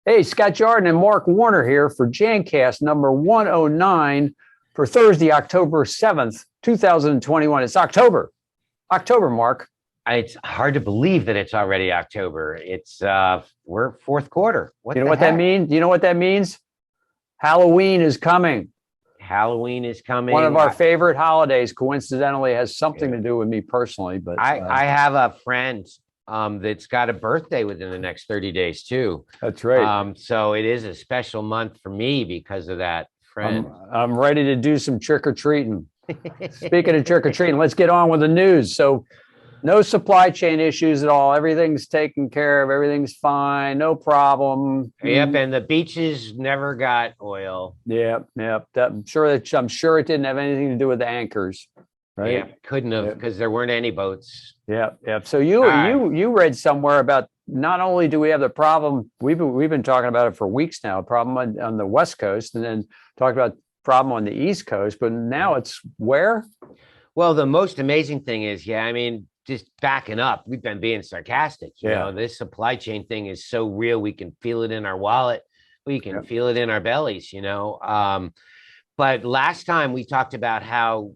Hey, Scott Jordan and Mark Warner here for Jancast number 109 for Thursday, October 7th, 2021. It's October. October, Mark. It's hard to believe that it's already October. We're fourth quarter. What You know the what that heck? means? You know what that means? Halloween is coming. Halloween is One of coming. our favorite holidays, coincidentally, has something Yeah. to do with me personally, but I have a friend that's got a birthday within the next 30 days too. that's right. So it is a special month for me because of that I'm friend. I'm ready to do some trick or treating. Speaking of trick or treating, let's get on with the news. So no supply chain issues at all. Everything's taken care of. Everything's fine. No problem. Yep, and the beaches never got oil. Yep, yep. I'm sure it didn't have anything to do with the anchors, right? Yeah, couldn't have Yep, because there weren't any boats. yep, yep. So All you right. you you read somewhere about not only do we have the problem, we've been talking about it for weeks now, a problem on the West Coast, and then talked about problem on the East Coast, but now it's where? Well, the most amazing thing is, yeah, I mean, just backing up, we've been being sarcastic. Yeah, This supply chain thing is so real. We can feel it in our wallet. We can yep, feel it in our bellies. But last time we talked about how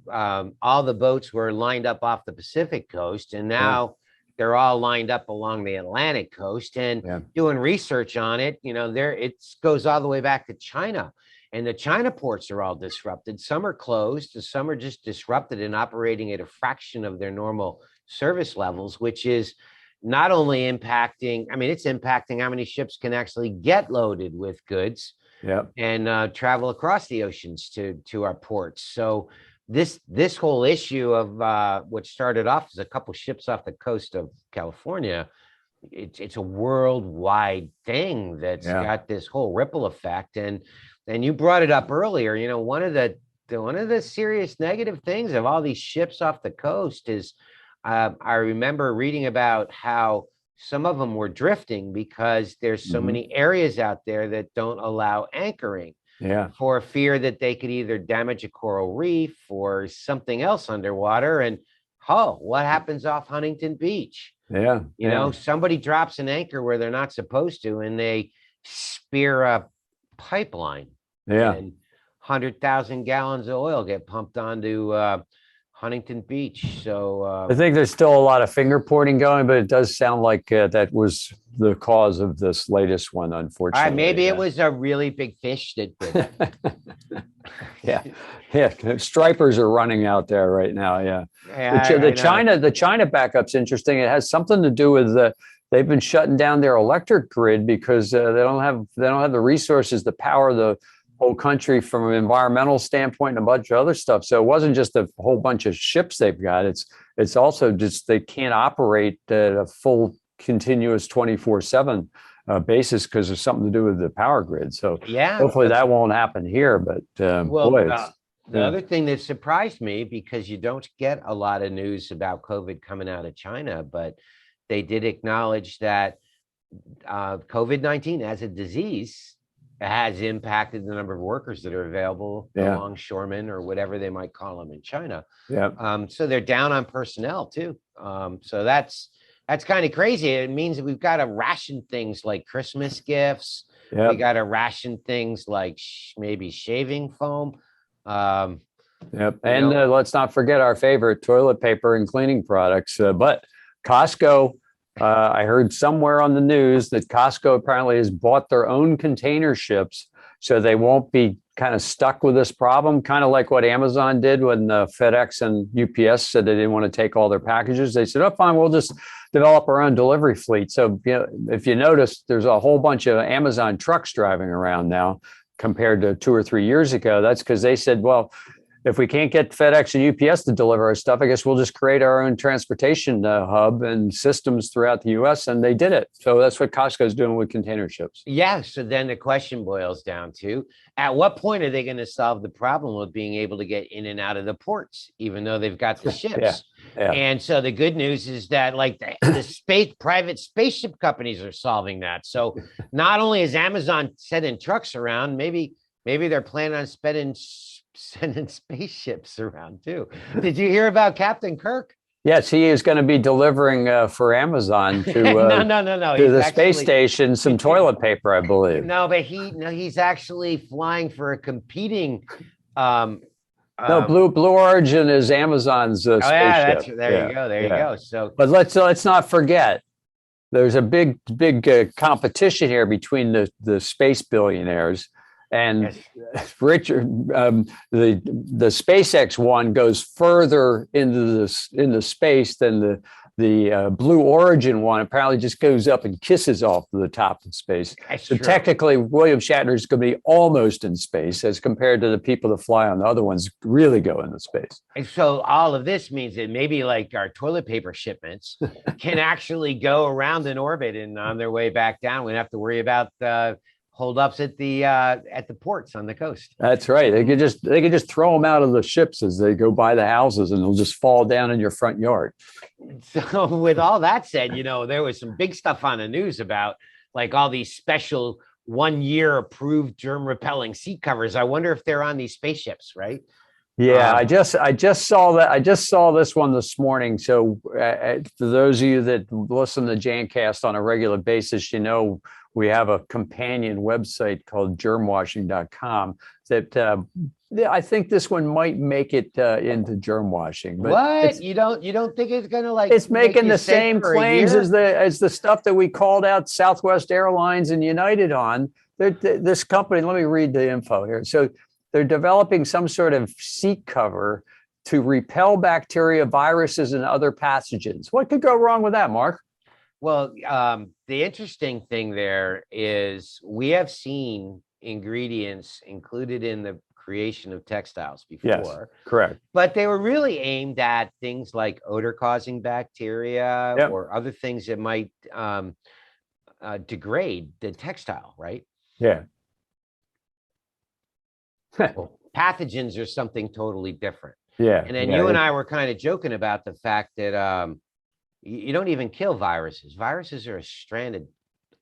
all the boats were lined up off the Pacific coast, and yeah, now they're all lined up along the Atlantic coast. And yeah, doing research on it, there it goes all the way back to China. And the China ports are all disrupted. Some are closed, some are just disrupted and operating at a fraction of their normal service levels, which is not only impacting, I mean, it's impacting how many ships can actually get loaded with goods yep, and travel across the oceans to our ports. So this whole issue of what started off as a couple ships off the coast of California, it's a worldwide thing that's yeah, got this whole ripple effect. And you brought it up earlier. One of the serious negative things of all these ships off the coast is I remember reading about how some of them were drifting because there's so hmm, many areas out there that don't allow anchoring yeah, for fear that they could either damage a coral reef or something else underwater. And what happens off Huntington Beach? yeah, yeah, Somebody drops an anchor where they're not supposed to, and they spear a pipeline, yeah. and 100,000 gallons of oil get pumped onto Huntington Beach. So I think there's still a lot of finger pointing going, but it does sound like that was the cause of this latest one, unfortunately. maybe it was a really big fish that did Yeah, it. yeah. Stripers are running out there right now. Yeah, the Yeah, I know. China backup's interesting. It has something to do with they've been shutting down their electric grid because they don't have the resources to power the whole country from an environmental standpoint and a bunch of other stuff. So it wasn't just a whole bunch of ships they've got. It's also just they can't operate at a full continuous 24/7 basis because there's something to do with the power grid. So Yeah. hopefully that won't happen here. But Well, boy, it's the yeah, other thing that surprised me, because you don't get a lot of news about COVID coming out of China, but they did acknowledge that COVID-19 as a disease has impacted the number of workers that are available, the yeah, longshoremen or whatever they might call them in China. yeah, So they're down on personnel too. So that's kind of crazy. It means that we've got to ration things like Christmas gifts. yeah, We got to ration things like maybe shaving foam. Um, yeah. you And know, let's not forget our favorite toilet paper and cleaning products. But Costco, I heard somewhere on the news that Costco apparently has bought their own container ships so they won't be kind of stuck with this problem, kind of like what Amazon did when FedEx and UPS said they didn't want to take all their packages. They said, oh, fine, we'll just develop our own delivery fleet. So, if you notice, there's a whole bunch of Amazon trucks driving around now compared to 2 or 3 years ago. That's because they said, well, if we can't get FedEx and UPS to deliver our stuff, I guess we'll just create our own transportation hub and systems throughout the U.S. And they did it. So that's what Costco is doing with container ships. yeah. So then the question boils down to, at what point are they going to solve the problem of being able to get in and out of the ports, even though they've got the Yeah, ships? yeah, And so the good news is that like the private spaceship companies are solving that. So not only is Amazon sending trucks around, maybe they're planning on sending spaceships around too. Did you hear about Captain Kirk? Yes, he is going to be delivering for Amazon No. to He's the space actually station some toilet paper, I believe. no, but he's actually flying for a competing um No, um Blue Origin is Amazon's oh yeah, spaceship. there Yeah, you go. There you yeah. go. So But let's not forget there's a big competition here between the space billionaires and yes, Richard. The SpaceX one goes further into space than the Blue Origin one. Apparently, just goes up and kisses off the top of space. that's So true. technically, William Shatner is going to be almost in space as compared to the people that fly on the other ones really go into space. And so all of this means that maybe like our toilet paper shipments can actually go around in orbit and on their way back down. We don't have to worry about holdups at the ports on the coast. That's right. They could just throw them out of the ships as they go by the houses, and they'll just fall down in your front yard. So with all that said, there was some big stuff on the news about like all these special 1 year approved germ repelling seat covers. I wonder if they're on these spaceships, right? Yeah, Um, I just saw that. I just saw this one this morning. So for those of you that listen to Jancast on a regular basis, we have a companion website called germwashing.com that I think this one might make it into germ washing, but what you don't think it's gonna like it's make making you the sick same for a claims year? as the stuff that we called out Southwest Airlines and United on. This company, let me read the info here. So they're developing some sort of seat cover to repel bacteria, viruses, and other pathogens. What could go wrong with that, Mark? Well, the interesting thing there is we have seen ingredients included in the creation of textiles Yes, before, correct. but they were really aimed at things like odor causing bacteria Yep. or other things that might degrade the textile, right? Yeah. Well, pathogens are something totally different. Yeah. And then Yeah. you and I were kind of joking about the fact that you don't even kill viruses. Viruses are a stranded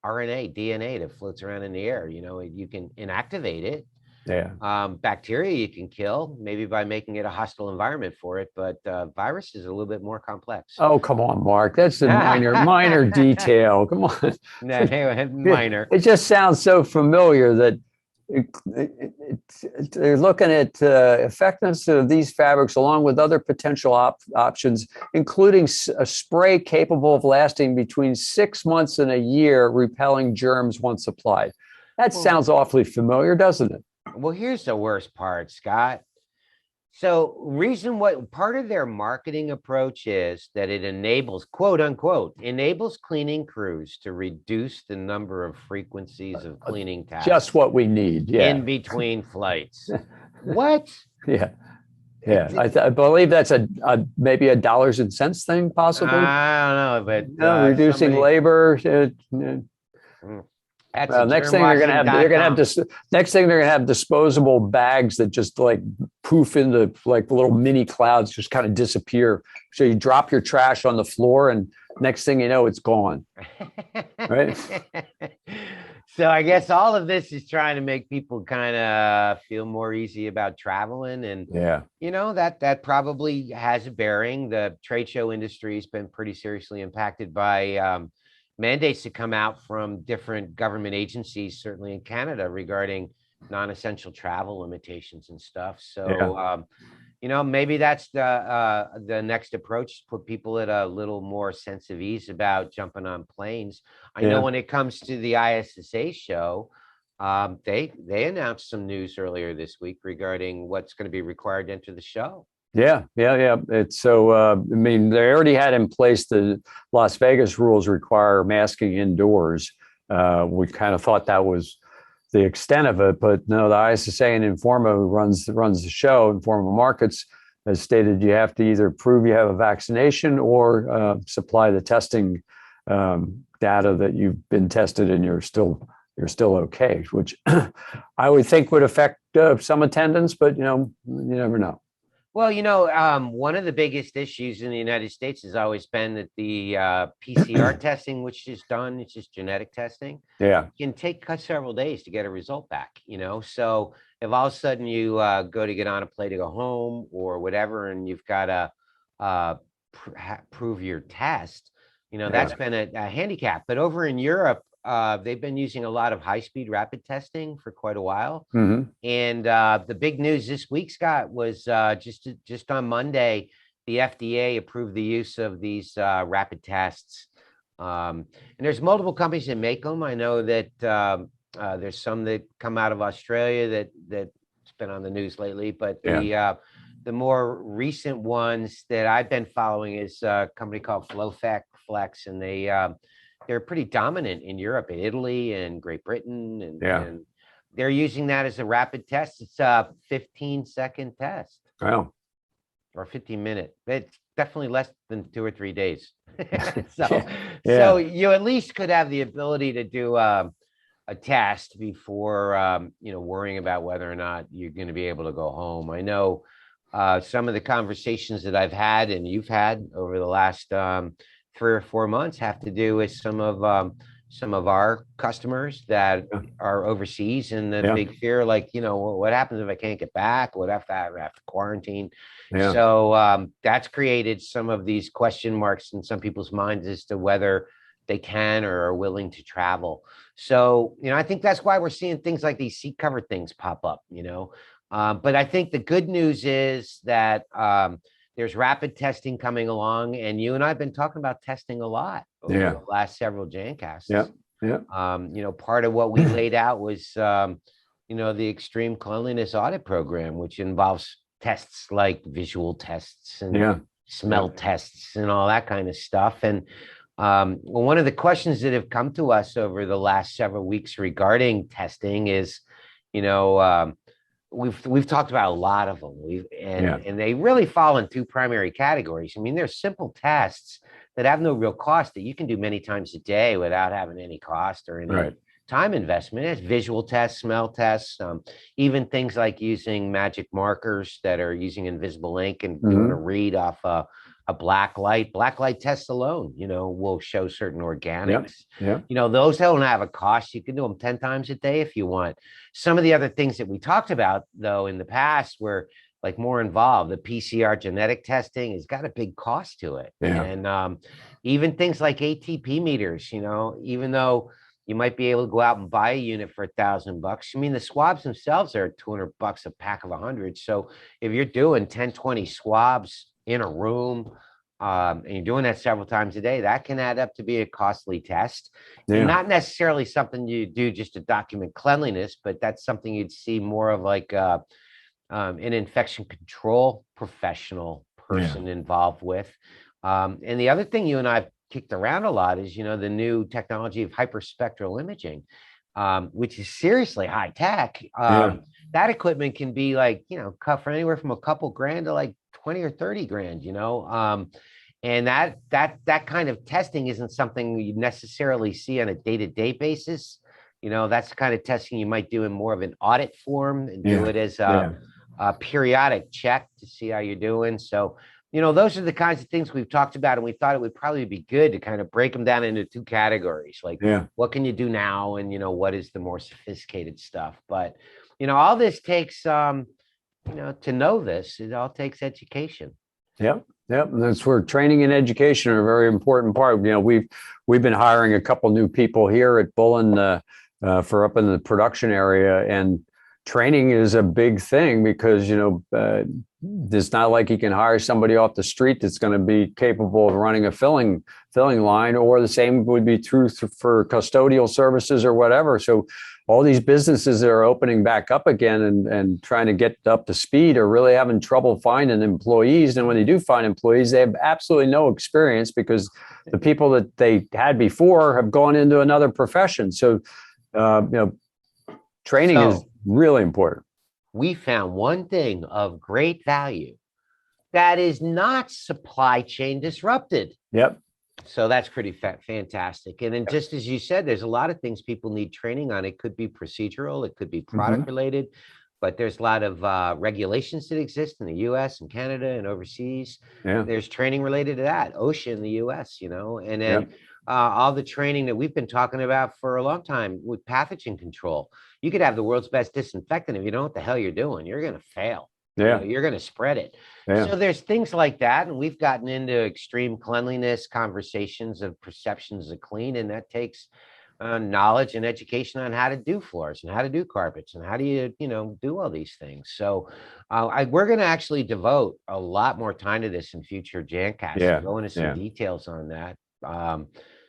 RNA, DNA that floats around in the air. You can inactivate it. Yeah. Bacteria you can kill, maybe by making it a hostile environment for it, but virus is a little bit more complex. Oh, come on, Mark. That's a minor detail. Come on. No, It minor. just sounds so familiar that they're looking at effectiveness of these fabrics along with other potential options, including a spray capable of lasting between 6 months and a year, repelling germs once applied. That Well, sounds awfully familiar, doesn't it? well, here's the worst part, Scott. So, reason what part of their marketing approach is that it enables, quote unquote, enables cleaning crews to reduce the number of frequencies of cleaning Just tasks what we need. Yeah. in between flights. What? Yeah. Yeah. It, I believe that's maybe a dollars and cents thing, possibly. I don't know, but Reducing somebody. labor. Mm, that's a Well, next thing they're gonna have disposable bags that just like poof into like little mini clouds, just kind of disappear. So you drop your trash on the floor, and next thing you know, it's gone. Right? So I guess all of this is trying to make people kind of feel more easy about traveling, and Yeah. that probably has a bearing. The trade show industry has been pretty seriously impacted by mandates to come out from different government agencies, certainly in Canada, regarding non-essential travel limitations and stuff. Yeah. So maybe that's the next approach, put people at a little more sense of ease about jumping on planes. I know Yeah. when it comes to the ISSA show, they announced some news earlier this week regarding what's going to be required to enter the show. Yeah, It's so. I mean, they already had in place the Las Vegas rules require masking indoors. We kind of thought that was the extent of it, but no, the ISSA and Informa, who runs the show, Informa Markets, has stated you have to either prove you have a vaccination or supply the testing data that you've been tested and you're still okay, which I would think would affect some attendance, but you never know. Well, one of the biggest issues in the United States has always been that the PCR testing, which is done, it's just genetic testing, Yeah. can take several days to get a result back. So if all of a sudden you go to get on a plane to go home or whatever, and you've got a prove your test. Yeah. That's been a handicap. But over in Europe, they've been using a lot of high-speed rapid testing for quite a while. Mhm. And the big news this week, Scott, was just on Monday, the FDA approved the use of these rapid tests. And there's multiple companies that make them. I know that there's some that come out of Australia that's been on the news lately, but the more recent ones that I've been following is a company called Flex, and they're pretty dominant in Europe, in Italy and Great Britain, and they're using that as a rapid test. It's a 15-second test. Wow. Or 15-minute. It's definitely less than 2 or 3 days. So you at least could have the ability to do a test before worrying about whether or not you're going to be able to go home. I know some of the conversations that I've had and you've had over the last 3 or 4 months have to do with some of our customers that are overseas, and the big fear, like, what happens if I can't get back? What if I have to quarantine? So that's created some of these question marks in some people's minds as to whether they can or are willing to travel. So, I think that's why we're seeing things like these seat cover things pop up, but I think the good news is that there's rapid testing coming along, and you and I have been talking about testing a lot over the last several Jancasts. Part of what we laid out was, the extreme cleanliness audit program, which involves tests like visual tests and smell tests and all that kind of stuff. And one of the questions that have come to us over the last several weeks regarding testing is, we've talked about a lot of them. And they really fall in 2 primary categories. I mean, there's simple tests that have no real cost that you can do many times a day without having any cost or any time investment. It's visual tests, smell tests, even things like using magic markers that are using invisible ink and doing a read off a black light. Black light tests alone, will show certain organics. Those don't have a cost. You can do them 10 times a day if you want. Some of the other things that we talked about, though, in the past were like more involved. The PCR genetic testing has got a big cost to it. And even things like ATP meters, even though you might be able to go out and buy a unit for $1,000. I mean, the swabs themselves are $200 a pack of 100. So if you're doing 10, 20 swabs in a room, and you're doing that several times a day, that can add up to be a costly test. Not necessarily something you do just to document cleanliness, but that's something you'd see more of like an infection control professional person involved with. And the other thing you and I kicked around a lot is, the new technology of hyperspectral imaging, which is seriously high tech. That equipment can be like, cut for anywhere from a couple grand to like 20 or 30 grand, and that kind of testing isn't something you necessarily see on a day-to-day basis. That's the kind of testing you might do in more of an audit form and do it as a periodic check to see how you're doing. So, those are the kinds of things we've talked about, and we thought it would probably be good to kind of break them down into 2 categories. Like, what can you do now? And, what is the more sophisticated stuff? But, all this takes, to know this, it all takes education. And that's where training and education are a very important part. We've been hiring a couple new people here at Bullen for up in the production area, and training is a big thing because, it's not like you can hire somebody off the street that's going to be capable of running a filling line, or the same would be true for custodial services or whatever. So all these businesses that are opening back up again and trying to get up to speed are really having trouble finding employees. And when they do find employees, they have absolutely no experience because the people that they had before have gone into another profession. So, training is really important. We found one thing of great value that is not supply chain disrupted. So that's pretty fantastic. And then just as you said, there's a lot of things people need training on. It could be procedural, it could be product related, but there's a lot of regulations that exist in the US and Canada and overseas. There's training related to that, OSHA in the US, and then all the training that we've been talking about for a long time with pathogen control. You could have the world's best disinfectant. If you don't know what the hell you're doing, you're going to fail. Yeah. You're going to spread it. Yeah. So there's things like that. And we've gotten into extreme cleanliness conversations of perceptions of clean. And that takes knowledge and education on how to do floors and how to do carpets and how do you, do all these things. So we're going to actually devote a lot more time to this in future Jancasts Yeah. and go into some Yeah. details on that.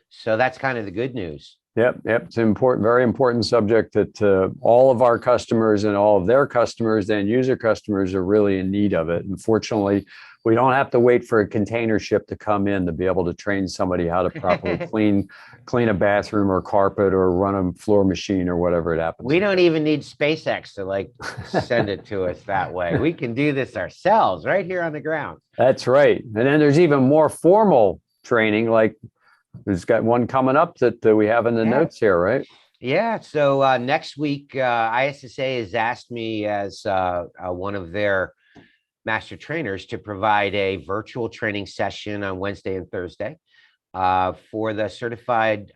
So that's kind of the good news. Yep. It's an important, very important subject that all of our customers and all of their customers and user customers are really in need of it. Unfortunately, we don't have to wait for a container ship to come in to be able to train somebody how to properly clean a bathroom or carpet or run a floor machine or whatever it happens. We don't even need SpaceX to send it to us that way. We can do this ourselves right here on the ground. That's right. And then there's even more formal training, like there's got one coming up that we have in the notes here, right? Yeah. So next week, ISSA has asked me as one of their master trainers to provide a virtual training session on Wednesday and Thursday for the certified.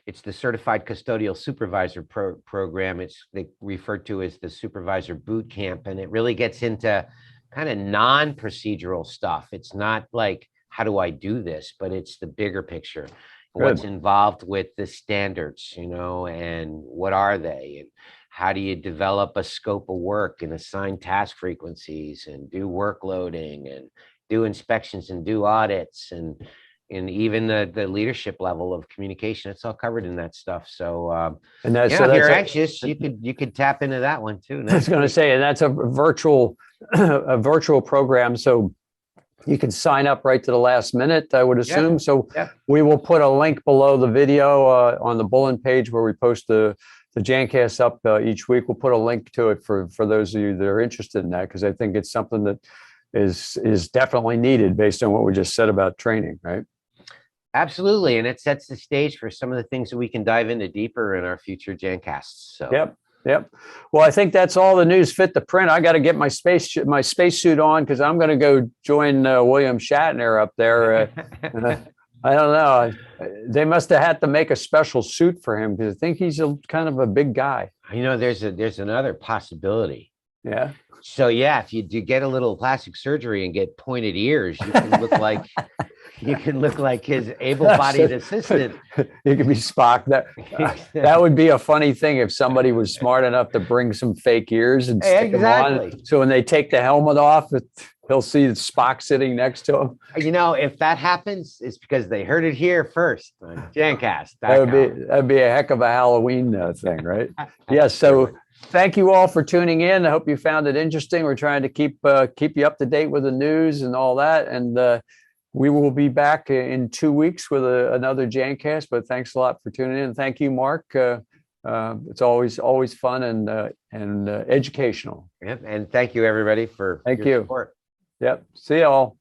It's the Certified Custodial Supervisor program. They refer to as the Supervisor Boot Camp, and it really gets into kind of non-procedural stuff. It's not like, how do I do this? But it's the bigger picture. Good. What's involved with the standards, and what are they? And how do you develop a scope of work and assign task frequencies and do workloading and do inspections and do audits and even the leadership level of communication. It's all covered in that stuff. So, and that's, if you're anxious, you could tap into that one too. I was going to say, and that's a virtual program. So you can sign up right to the last minute, I would assume. So we will put a link below the video on the bulletin page where we post the Jancast up each week. We'll put a link to it for those of you that are interested in that, because I think it's something that is definitely needed based on what we just said about training, right? Absolutely. And it sets the stage for some of the things that we can dive into deeper in our future Jancasts. So Yep. Well, I think that's all the news fit to print. I got to get my spacesuit on because I'm going to go join William Shatner up there. I don't know. They must have had to make a special suit for him because I think he's kind of a big guy. There's another possibility. Yeah. So if you do get a little plastic surgery and get pointed ears, you can look like his able-bodied assistant. You could be Spock. That would be a funny thing if somebody was smart enough to bring some fake ears and stick them on. So when they take the helmet off, he'll see Spock sitting next to him. If that happens, it's because they heard it here first on Jancast. That'd be a heck of a Halloween thing, right? Yes. So thank you all for tuning in. I hope you found it interesting. We're trying to keep you up to date with the news and all that. And we will be back in 2 weeks with another Jancast. But thanks a lot for tuning in. Thank you, Mark. It's always fun and educational. Yep. And thank you, everybody, for your support. Yep. See you all.